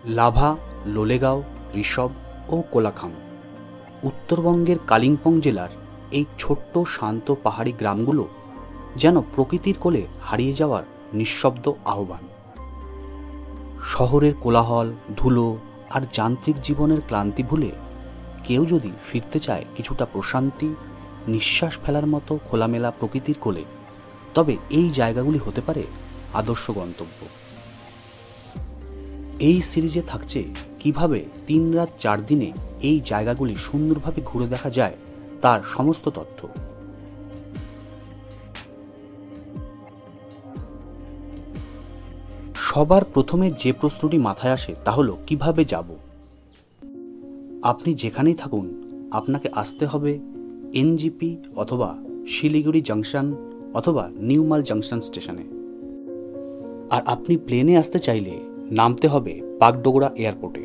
Lava, Lolegaon, Rishabh ও কোলাখাম। উত্তরবঙ্গের কালিম্পং জেলার এই ছোট্ট শান্ত পাহাড়ি গ্রামগুলো যেন প্রকৃতির কোলে হারিয়ে যাওয়ার নিঃশব্দ আহ্বান। শহরের কোলাহল, ধুলো আর যান্ত্রিক জীবনের ক্লান্তি ভুলে কেউ যদি ফিরতে চায় কিছুটা প্রশান্তি, নিঃশ্বাস ফেলার মতো খোলামেলা প্রকৃতির কোলে, তবে এই জায়গাগুলি হতে পারে আদর্শ গন্তব্য। এই সিরিজে থাকছে কিভাবে 3 রাত 4 দিনে এই জায়গাগুলি সুন্দরভাবে ঘুরে দেখা যায় তার সমস্ত তথ্য। সবার প্রথমে যে প্রশ্নটি মাথায় আসে তা হলো কিভাবে যাব। আপনি যেখানেই থাকুন আপনাকে আসতে হবে এনজিপি অথবা শিলিগুড়ি জাংশন অথবা নিউমাল জাংশন স্টেশনে। আর আপনি প্লেনে আসতে চাইলে নামতে হবে বাগডোগরা এয়ারপোর্টে।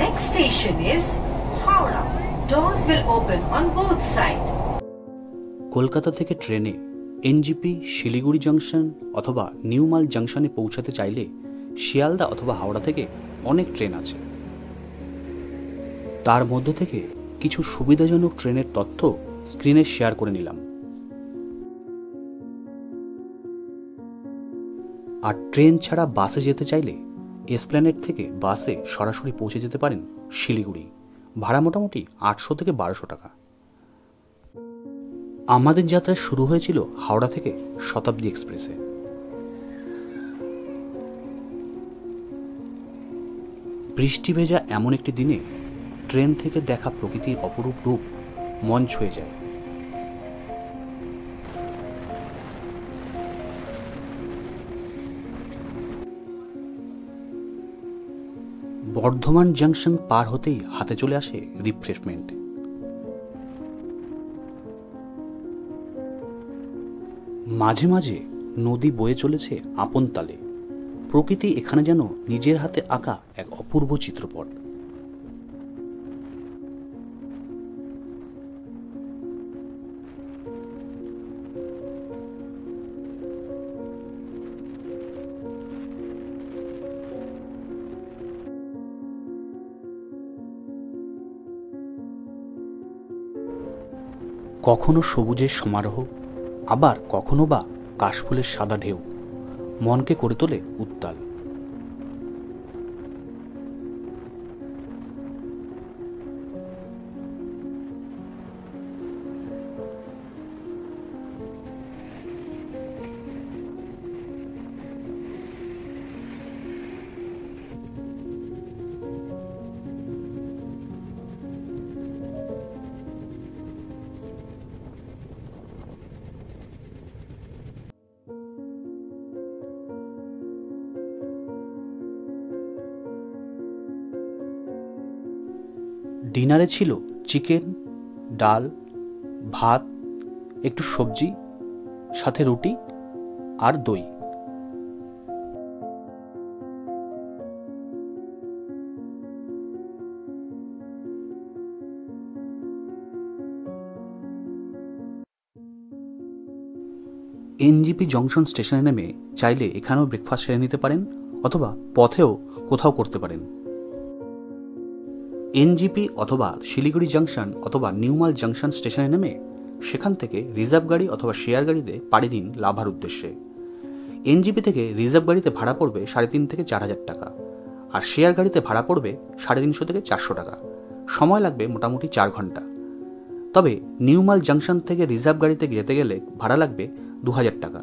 Next station is Howrah. Doors will open on both sides. Kolkata থেকে ট্রেনে এনজিপি, শিলিগুড়ি জাংশন অথবা নিউমাল জাংশনে পৌঁছাতে চাইলে শিয়ালদা অথবা হাওড়া থেকে অনেক ট্রেন আছে। তার মধ্য থেকে কিছু সুবিধাজনক ট্রেনের তথ্য স্ক্রিনে শেয়ার করে নিলাম। আর ট্রেন ছাড়া বাসে যেতে চাইলে এসপ্ল্যানেড থেকে বাসে সরাসরি পৌঁছে যেতে পারেন শিলিগুড়ি। ভাড়া মোটামুটি 800 থেকে 1200 টাকা। আমাদের যাত্রা শুরু হয়েছিল হাওড়া থেকে শতাব্দী এক্সপ্রেসে। বৃষ্টি ভেজা এমন একটি দিনে ট্রেন থেকে দেখা প্রকৃতির অপরূপ রূপ মন ছুঁয়ে যায়। বর্ধমান জাংশন পার হতেই হাতে চলে আসে রিফ্রেশমেন্ট। মাঝে মাঝে নদী বয়ে চলেছে আপন তালে। প্রকৃতি এখানে যেন নিজের হাতে আঁকা এক অপূর্ব চিত্রপট। কখনো সবুজের সমারোহ, আবার কখনো বা কাশফুলের সাদা ঢেউ মনকে করে তোলে উত্তাল। ডিনারে ছিল চিকেন, ডাল, ভাত, একটু সবজি, সাথে রুটি আর দই। এনজিপি জংশন স্টেশনে নেমে চাইলে এখানেও ব্রেকফাস্ট সেরে নিতে পারেন অথবা পথেও কোথাও করতে পারেন। এনজিপি অথবা শিলিগুড়ি জাংশন অথবা নিউমাল জাংশন স্টেশনে নেমে সেখান থেকে রিজার্ভ গাড়ি অথবা শেয়ার গাড়িতে পাড়ি দিন লাভার উদ্দেশ্যে। এনজিপি থেকে রিজার্ভ গাড়িতে ভাড়া পড়বে 3,500 থেকে 4,000 টাকা, আর শেয়ার গাড়িতে ভাড়া পড়বে 350 থেকে 400 টাকা। সময় লাগবে মোটামুটি 4 ঘন্টা। তবে নিউমাল জাংশন থেকে রিজার্ভ গাড়িতে যেতে গেলে ভাড়া লাগবে 2000 টাকা,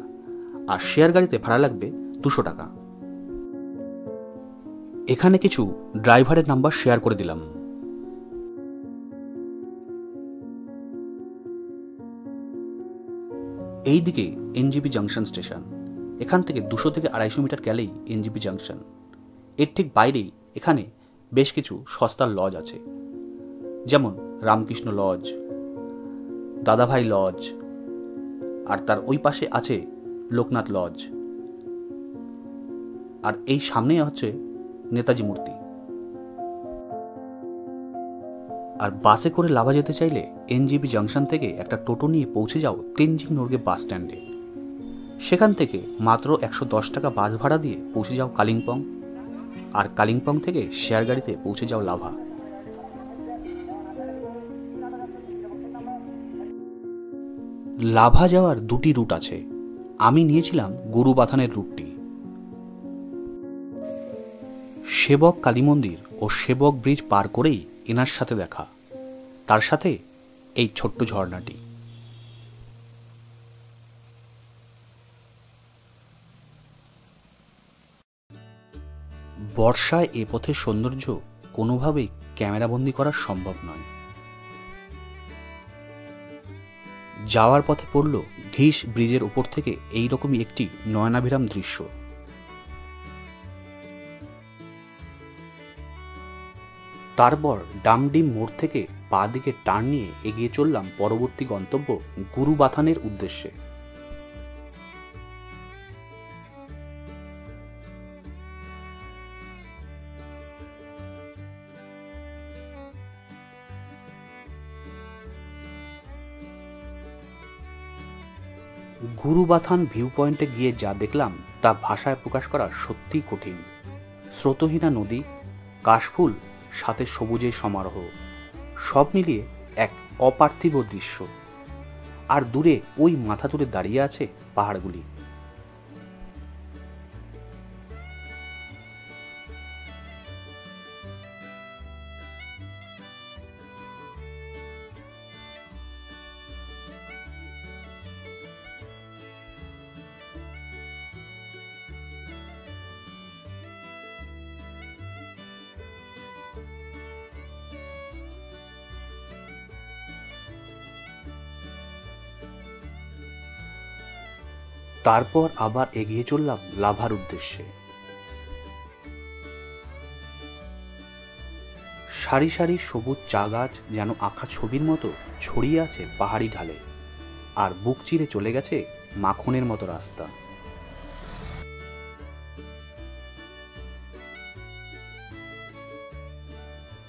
আর শেয়ার গাড়িতে ভাড়া লাগবে 200 টাকা। এখানে কিছু ড্রাইভারের নাম্বার শেয়ার করে দিলাম। এই দিকে এনজিপি জাংশন স্টেশন। এখান থেকে 200 থেকে 250 মিটার গেলেই এনজিপি জাংশন। এর ঠিক বাইরেই এখানে বেশ কিছু সস্তার লজ আছে, যেমন রামকৃষ্ণ লজ, দাদাভাই লজ, আর তার ওই পাশে আছে লোকনাথ লজ, আর এই সামনে হচ্ছে নেতাজি মূর্তি। আর বাসে করে লাভা যেতে চাইলে এনজিপি জাংশন থেকে একটা টোটো নিয়ে পৌঁছে যাও তেনজিং নোরগে বাস স্ট্যান্ডে। সেখান থেকে মাত্র 110 টাকা বাস ভাড়া দিয়ে পৌঁছে যাও কালিম্পং, আর কালিম্পং থেকে শেয়ার গাড়িতে পৌঁছে যাও লাভা। লাভা যাওয়ার দুটি রুট আছে, আমি নিয়েছিলাম গুরুবাথানের রুটটি। সেবক কালী মন্দির ও সেবক ব্রিজ পার করেই এনার সাথে দেখা, তার সাথে এই ছোট্ট ঝর্ণাটি। বর্ষায় এ পথের সৌন্দর্য কোনোভাবেই ক্যামেরাবন্দি করা সম্ভব নয়। যাওয়ার পথে পড়ল ঢিস ব্রিজের উপর থেকে এইরকমই একটি নয়নাভিরাম দৃশ্য। তারপর ডামডিম মোড় থেকে পা দিকে টার্ন নিয়ে এগিয়ে চললাম পরবর্তী গন্তব্য গুরুবাথানের উদ্দেশ্যে। গুরুবাথান ভিউ পয়েন্টে গিয়ে যা দেখলাম তা ভাষায় প্রকাশ করা সত্যিই কঠিন। স্রোতহীনা নদী, কাশফুল, সাথে সবুজের সমারোহ, সব মিলিয়ে এক অপার্থিব দৃশ্য। আর দূরে ওই মাথা তুলে দাঁড়িয়ে আছে পাহাড়গুলি। তারপর আবার এগিয়ে চললাম লাভার উদ্দেশ্যে। সারি সারি সবুজ চা গাছ যেন আঁকা ছবির মতো ছড়িয়ে আছে পাহাড়ি ঢালে, আর বুক চিরে চলে গেছে মাখনের মতো রাস্তা।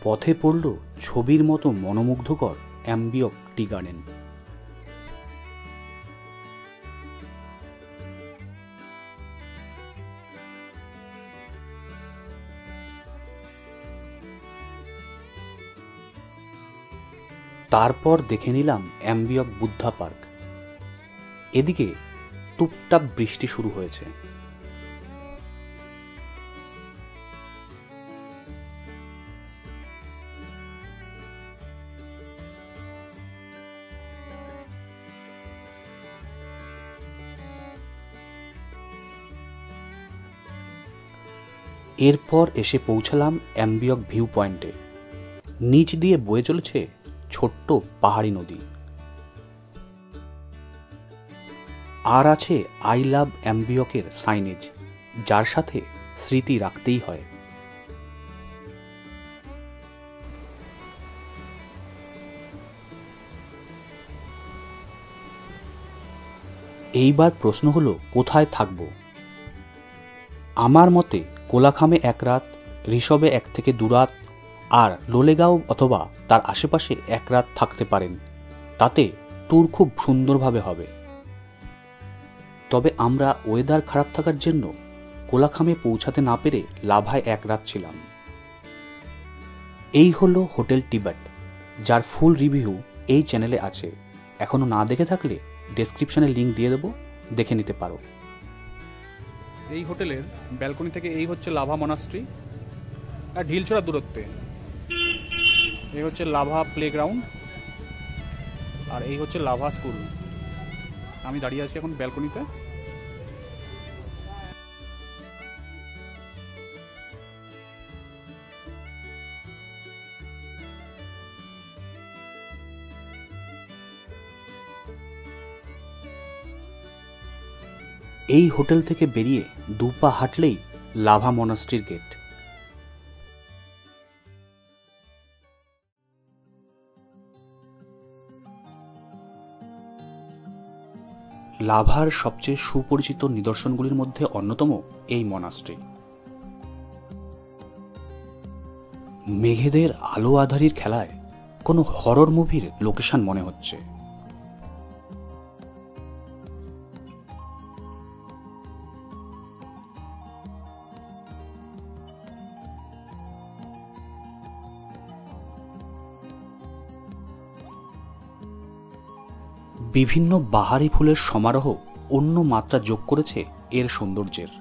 পথে পড়ল ছবির মতো মনোমুগ্ধকর অ্যাম্বিয়ক টি গার্ডেন। তারপর দেখে নিলাম অ্যাম্বিয়ক বুদ্ধা পার্ক। এদিকে টুপটাপ বৃষ্টি শুরু হয়েছে। এরপর এসে পৌঁছালাম অ্যাম্বিয়ক ভিউ পয়েন্টে। নিচ দিয়ে বয়ে চলেছে ছোট্ট পাহাড়ি নদী। আর আছে আই লাভ অ্যাম্বিয়কের সাইনেজ, যার সাথে স্মৃতি রাখতেই হয়। এইবার প্রশ্ন হলো কোথায় থাকব। আমার মতে কোলাখামে 1 রাত, ঋষভে 1 থেকে 2 রাত, আর লোলেগাঁও অথবা তার আশেপাশে 1 রাত থাকতে পারেন। তাতে ট্যুর খুব সুন্দরভাবে হবে। তবে আমরা ওয়েদার খারাপ থাকার জন্য কোলাখামে পৌঁছাতে না পেরে লাভায় 1 রাত ছিলাম। এই হলো হোটেল টিবেট, যার ফুল রিভিউ এই চ্যানেলে আছে। এখনো না দেখে থাকলে ডেসক্রিপশনে লিঙ্ক দিয়ে দেবো, দেখে নিতে পারো। এই হোটেলের ব্যালকনি থেকে এই হচ্ছে লাভা মনাস্ট্রি, আর ঢিলছড়া দূরত্বে। এই হচ্ছে লাভা প্লেগ্রাউন্ড, আর এই হচ্ছে লাভা স্কুল। আমি দাঁড়িয়ে আছি এখন ব্যালকনিতে। এই হোটেল থেকে বেরিয়ে 2 পা হাঁটলেই লাভা মনাস্ট্রির গেট। লাভার সবচেয়ে সুপরিচিত নিদর্শনগুলির মধ্যে অন্যতম এই মনাস্ট্রি। মেঘেদের আলো আঁধারির খেলায় কোনো হরর মুভির লোকেশন মনে হচ্ছে। বিভিন্ন বাহারি ফুলের সমারোহ অন্য মাত্রা যোগ করেছে এর সৌন্দর্যের।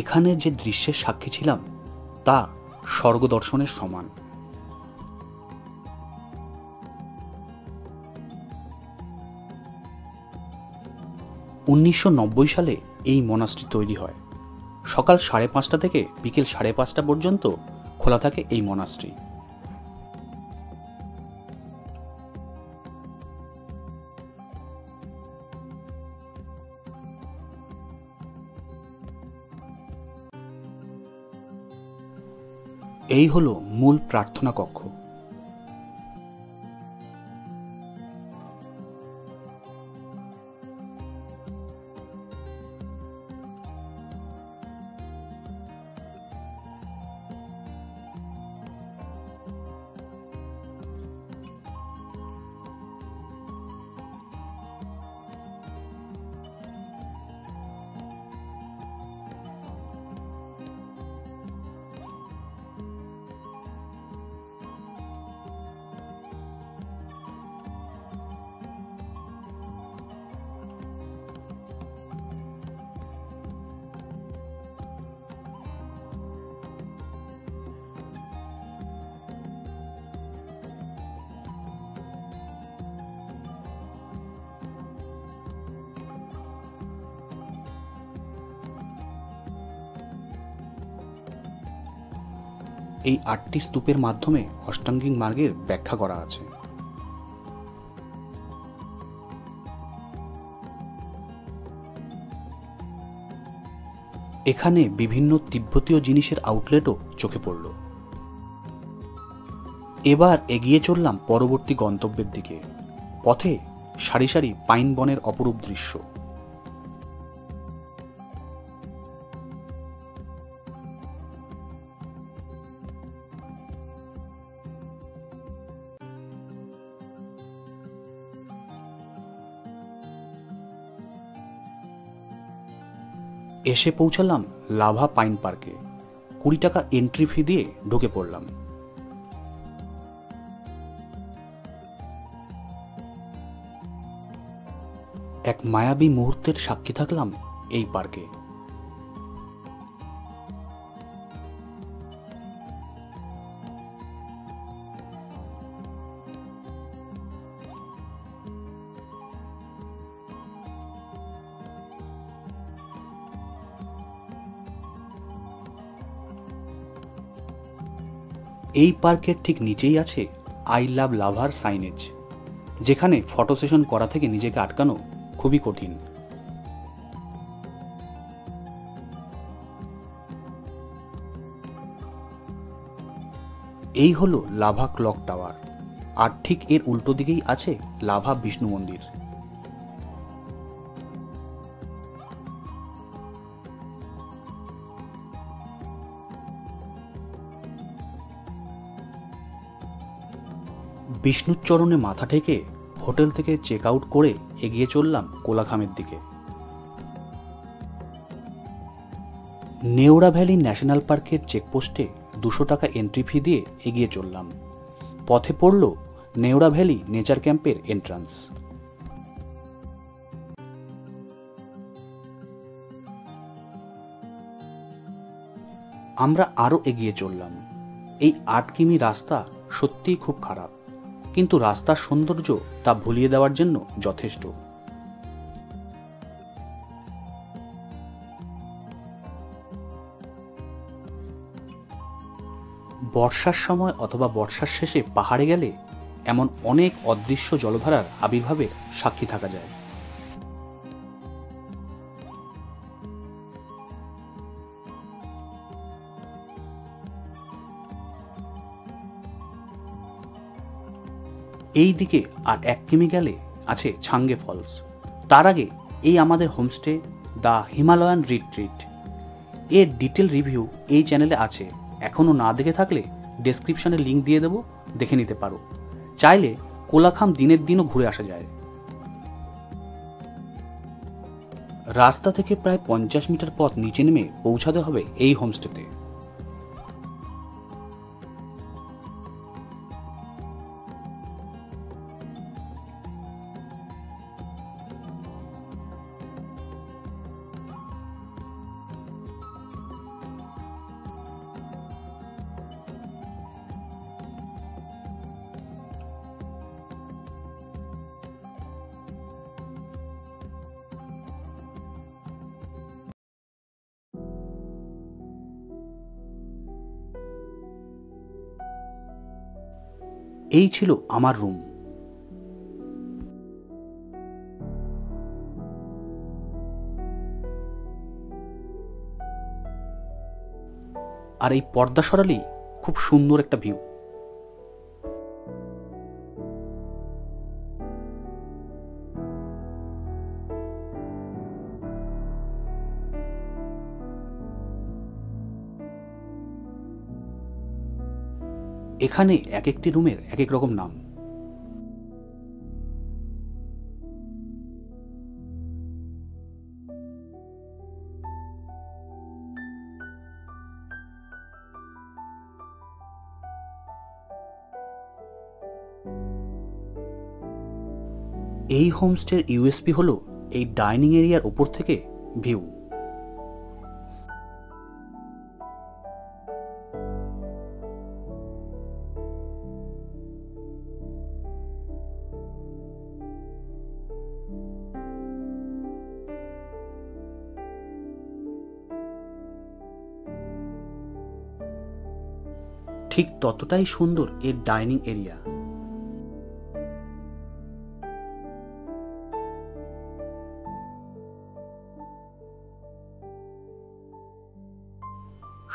এখানে যে দৃশ্যের সাক্ষী ছিলাম তা স্বর্গদর্শনের সমান। 1990 সালে এই মনাস্ট্রি তৈরি হয়। সকাল 5:30 থেকে বিকেল 5:30 পর্যন্ত খোলা থাকে এই মনাস্ট্রি। এই হলো মূল প্রার্থনা কক্ষ। এই 8টি স্তূপের মাধ্যমে অষ্টাঙ্গিক মার্গের ব্যাখ্যা করা আছে। এখানে বিভিন্ন তিব্বতীয় জিনিসের আউটলেটও চোখে পড়ল। এবার এগিয়ে চললাম পরবর্তী গন্তব্যের দিকে। পথে সারি সারি পাইন বনের অপরূপ দৃশ্য। এসে পৌঁছালাম লাভা পাইন পার্কে। 20 টাকা এন্ট্রি ফি দিয়ে ঢুকে পড়লাম। এক মায়াবী মুহূর্তের সাক্ষী থাকলাম এই পার্কে। এই পার্কের ঠিক নিচেই আছে আই লাভ লাভার সাইনেজ, যেখানে ফটো সেশন করা থেকে নিজেকে আটকানো খুবই কঠিন। এই হলো লাভা ক্লক টাওয়ার, আর ঠিক এর উল্টো দিকেই আছে লাভা বিষ্ণু মন্দির। বিষ্ণুর চরণে মাথা ঠেকে হোটেল থেকে চেক আউট করে এগিয়ে চললাম কোলাখামের দিকে। নেওড়া ভ্যালি ন্যাশনাল পার্কের চেকপোস্টে 200 টাকা এন্ট্রি ফি দিয়ে এগিয়ে চললাম। পথে পড়ল নেওড়া ভ্যালি নেচার ক্যাম্পের এন্ট্রান্স। আমরা আরো এগিয়ে চললাম। এই 8 কিমি রাস্তা সত্যিই খুব খারাপ, কিন্তু রাস্তার সৌন্দর্য তা ভুলিয়ে দেওয়ার জন্য যথেষ্ট। বর্ষার সময় অথবা বর্ষার শেষে পাহাড়ে গেলে এমন অনেক অদৃশ্য জলধারার আবির্ভাবের সাক্ষী থাকা যায়। এই দিকে আর 1 কিমি গেলে আছে ছাঙ্গে ফলস। তার আগে এই আমাদের হোমস্টে দ্য হিমালয়ান রিট্রিট। এর ডিটেল রিভিউ এই চ্যানেলে আছে, এখনও না দেখে থাকলে ডেসক্রিপশনে লিঙ্ক দিয়ে দেবো, দেখে নিতে পারো। চাইলে কোলাখাম দিনের দিনও ঘুরে আসা যায়। রাস্তা থেকে প্রায় 50 মিটার পথ নিচে নেমে পৌঁছাতে হবে এই হোমস্টেতে। এই ছিল আমার রুম। আর এই পর্দা সরালেই খুব সুন্দর একটা ভিউ। এখানে এক একটি রুমের এক এক রকম নাম। এই হোমস্টের ইউএসপি হলো এই ডাইনিং এরিয়ার উপর থেকে ভিউ। ঠিক ততটাই সুন্দর এর ডাইনিং এরিয়া।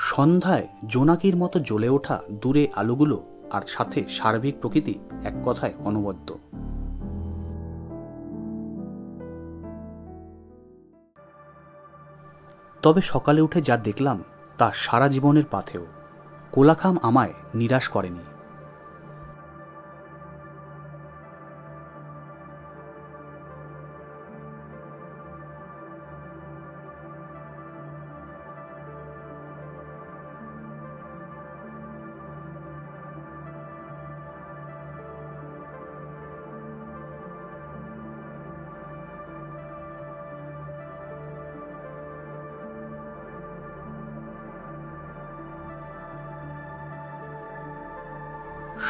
সন্ধ্যায় জোনাকির মতো জ্বলে ওঠা দূরে আলোগুলো আর সাথে সার্বিক প্রকৃতি এক কথায় অনবদ্য। তবে সকালে উঠে যা দেখলাম তা সারা জীবনের পাথেয়। কোলাখাম আমায় নিরাশ করেনি।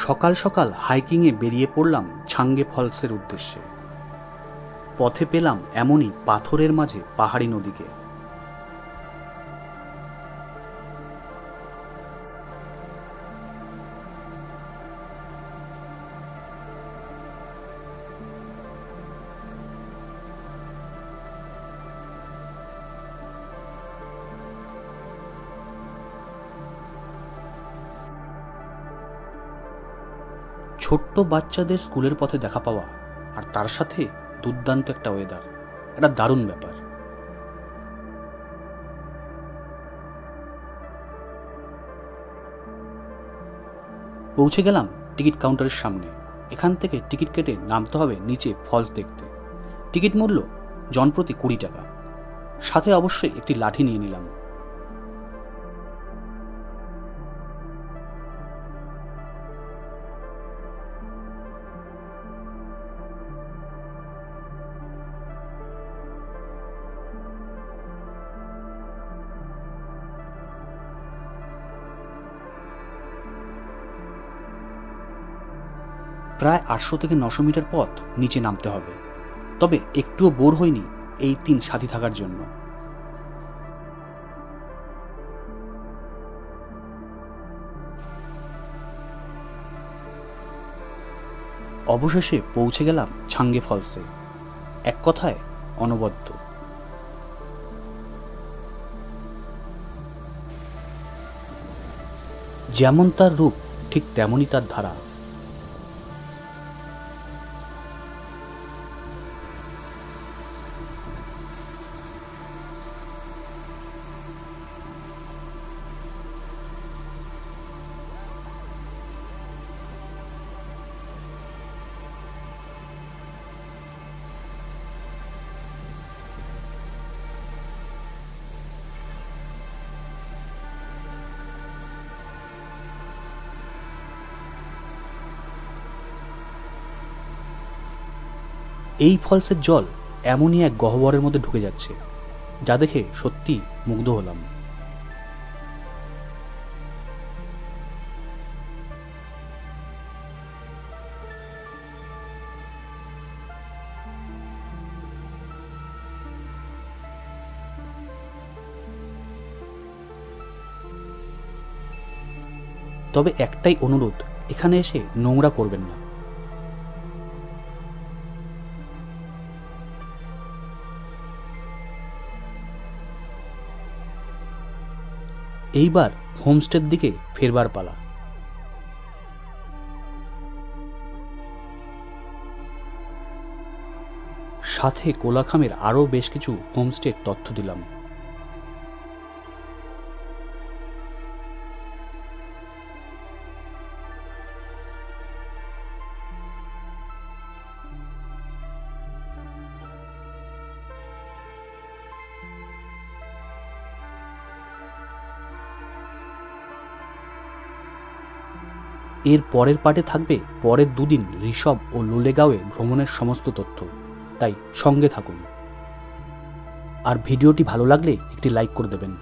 সকাল সকাল হাইকিংয়ে বেরিয়ে পড়লাম ছাঙ্গে ফলসের উদ্দেশ্যে। পথে পেলাম এমনই পাথরের মাঝে পাহাড়ি নদীকে। ছোট্ট বাচ্চাদের স্কুলের পথে দেখা পাওয়া আর তার সাথে দুর্দান্ত একটা ওয়েদার, একটা দারুণ ব্যাপার। পৌঁছে গেলাম টিকিট কাউন্টারের সামনে। এখান থেকে টিকিট কেটে নামতে হবে নিচে ফলস দেখতে। টিকিট মূল্য জনপ্রতি 20 টাকা। সাথে অবশ্যই একটি লাঠি নিয়ে নিলাম। প্রায় 800 থেকে 900 মিটার পথ নিচে নামতে হবে। তবে একটুও বোর হয়নি এই 3 সাথী থাকার জন্য। অবশেষে পৌঁছে গেলাম ছাঙ্গে ফলসে। এক কথায় অনবদ্য। যেমন তার রূপ ঠিক তেমনই তার ধারা। এই ফলসের জল এমনই এক গহ্বরের মধ্যে ঢুকে যাচ্ছে, যা দেখে সত্যি মুগ্ধ হলাম। তবে একটাই অনুরোধ, এখানে এসে নোংরা করবেন না। এইবার হোমস্টের দিকে ফেরবার পালা। সাথে কোলাখামের আরও বেশ কিছু হোমস্টের তথ্য দিলাম। এর পরের পার্টে থাকবে পরের দুদিন ঋষভ ও লোলেগাঁওয়ে ভ্রমণের সমস্ত তথ্য, তাই সঙ্গে থাকুন। আর ভিডিওটি ভালো লাগলে একটি লাইক করে দেবেন।